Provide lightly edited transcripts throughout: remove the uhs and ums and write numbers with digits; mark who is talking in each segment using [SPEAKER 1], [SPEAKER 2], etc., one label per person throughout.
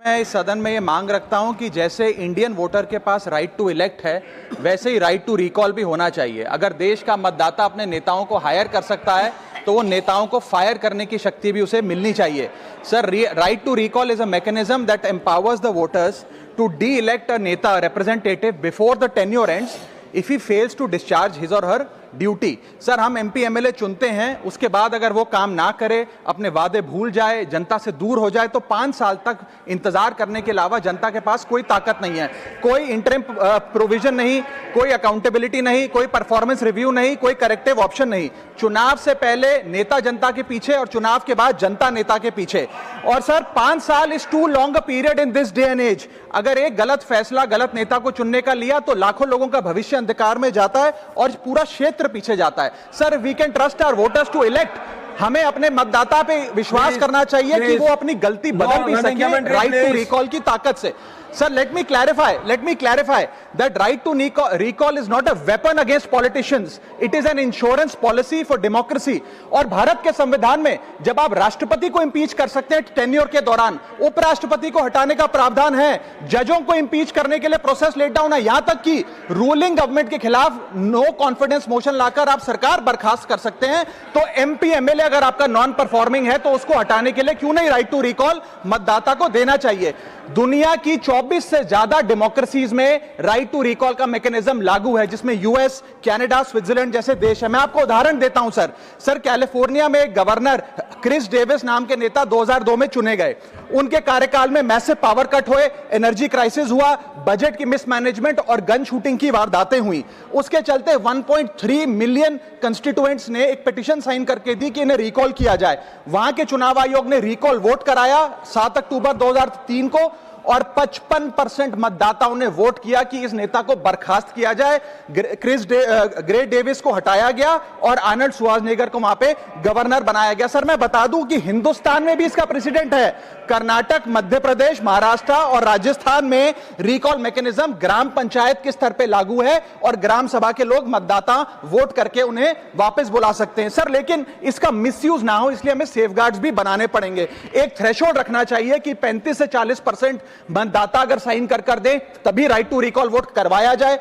[SPEAKER 1] मैं इस सदन में ये मांग रखता हूं कि जैसे इंडियन वोटर के पास राइट टू इलेक्ट है, वैसे ही राइट टू रिकॉल भी होना चाहिए। अगर देश का मतदाता अपने नेताओं को हायर कर सकता है तो वो नेताओं को फायर करने की शक्ति भी उसे मिलनी चाहिए। Sir, right to recall is a mechanism that empowers the voters to de elect a neta representative before the tenure ends if he fails to discharge his और हर ड्यूटी। सर, हम एमपी एमएलए चुनते हैं, उसके बाद अगर वो काम ना करे, अपने वादे भूल जाए, जनता से दूर हो जाए, तो 5 साल तक इंतजार करने के अलावा जनता के पास कोई ताकत नहीं है। कोई इंटरिम प्रोविजन नहीं, कोई अकाउंटेबिलिटी नहीं, कोई परफॉर्मेंस रिव्यू नहीं, कोई करेक्टिव ऑप्शन नहीं। चुनाव से पहले नेता जनता के पीछे और चुनाव के बाद जनता नेता के पीछे। और सर, 5 साल is too long a period in this day and age. अगर एक गलत फैसला गलत नेता को चुनने का लिया तो लाखों लोगों का भविष्य अंधकार में जाता है और पूरा क्षेत्र पीछे जाता है। Sir, we can trust our voters to elect. हमें अपने मतदाता पे विश्वास करना चाहिए कि वो अपनी गलती बदल भी सके राइट टू रिकॉल की ताकत से। Sir, let me clarify that right to recall is not a weapon against politicians. It is an insurance policy for democracy. और भारत के संविधान में जब आप राष्ट्रपति को इंपीच कर सकते हैं टेन्योर के दौरान, उपराष्ट्रपति को हटाने का प्रावधान है, जजों को इंपीच करने के लिए प्रोसेस लेट डाउन है, यहां तक कि रूलिंग गवर्नमेंट के खिलाफ नो कॉन्फिडेंस मोशन लाकर आप सरकार बर्खास्त कर सकते हैं। तो एमपी एमएलए अगर आपका नॉन परफॉर्मिंग है तो उसको हटाने के लिए क्यों नहीं राइट टू रिकॉल मतदाता को देना चाहिए। दुनिया की 24 से ज्यादा डेमोक्रेसीज में राइट टू रिकॉल का मैकेनिज्म लागू है, जिसमें यूएस, कनाडा, स्विट्जरलैंड जैसे देश है। मैं आपको उदाहरण देता हूं सर, कैलिफोर्निया में एक गवर्नर क्रिस डेविस नाम के नेता 2002 में चुने गए। उनके कार्यकाल में मैसिव पावर कट हुए, एनर्जी क्राइसिस हुआ, बजट की मिसमैनेजमेंट और गन शूटिंग की वारदातें हुई। उसके चलते 1.3 मिलियन कंस्टिट्यूएंट्स ने एक पिटीशन साइन करके दी कि इन्हें रिकॉल किया जाए। वहां के चुनाव आयोग ने रिकॉल वोट कराया 7 अक्टूबर 2003 को और 55% मतदाताओं ने वोट किया कि इस नेता को बर्खास्त किया जाए। ग्रे डेविस को हटाया गया और आर्नल्ड श्वार्ज़नेगर को वहां पे गवर्नर बनाया गया। सर, मैं बता दूं कि हिंदुस्तान में भी इसका प्रेसिडेंट है। कर्नाटक, मध्य प्रदेश, महाराष्ट्र और राजस्थान में रिकॉल मैकेनिज्म ग्राम पंचायत के स्तर पे लागू है और ग्राम सभा के लोग मतदाता वोट करके उन्हें वापस बुला सकते हैं। सर, लेकिन इसका मिसयूज ना हो इसलिए हमें सेफगार्ड्स भी बनाने पड़ेंगे। एक थ्रेशोल्ड रखना चाहिए कि 35 से 40% मतदाता अगर साइन कर दे तभी राइट टू रिकॉल वोट करवाया जाए।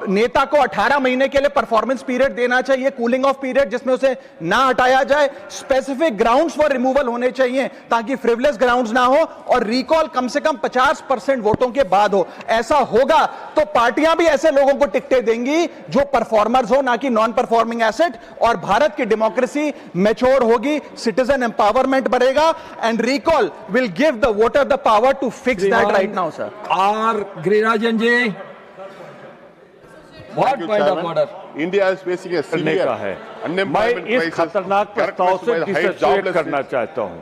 [SPEAKER 1] नेता को 18 महीने के लिए परफॉर्मेंस पीरियड देना चाहिए, कूलिंग ऑफ पीरियड, जिसमें उसे ना हटाया जाए। स्पेसिफिक ग्राउंड्स फॉर रिमूवल होने चाहिए ताकि फ्रिवलेस ग्राउंड्स ना हो और रिकॉल कम से कम 50% वोटों के बाद हो। ऐसा होगा तो पार्टियां भी ऐसे लोगों को टिकटें देंगी जो परफॉर्मर्स हो, ना कि नॉन परफॉर्मिंग एसेट, और भारत की डेमोक्रेसी मैच्योर होगी, सिटीजन एम्पावरमेंट बढ़ेगा and recall will give the voter the power to fix that right now. Sir,
[SPEAKER 2] R Girirajan ji, What kind of order?
[SPEAKER 3] India is facing a severe
[SPEAKER 4] मैं इस खतरनाक प्रस्ताव से dissociate करना चाहता हूं।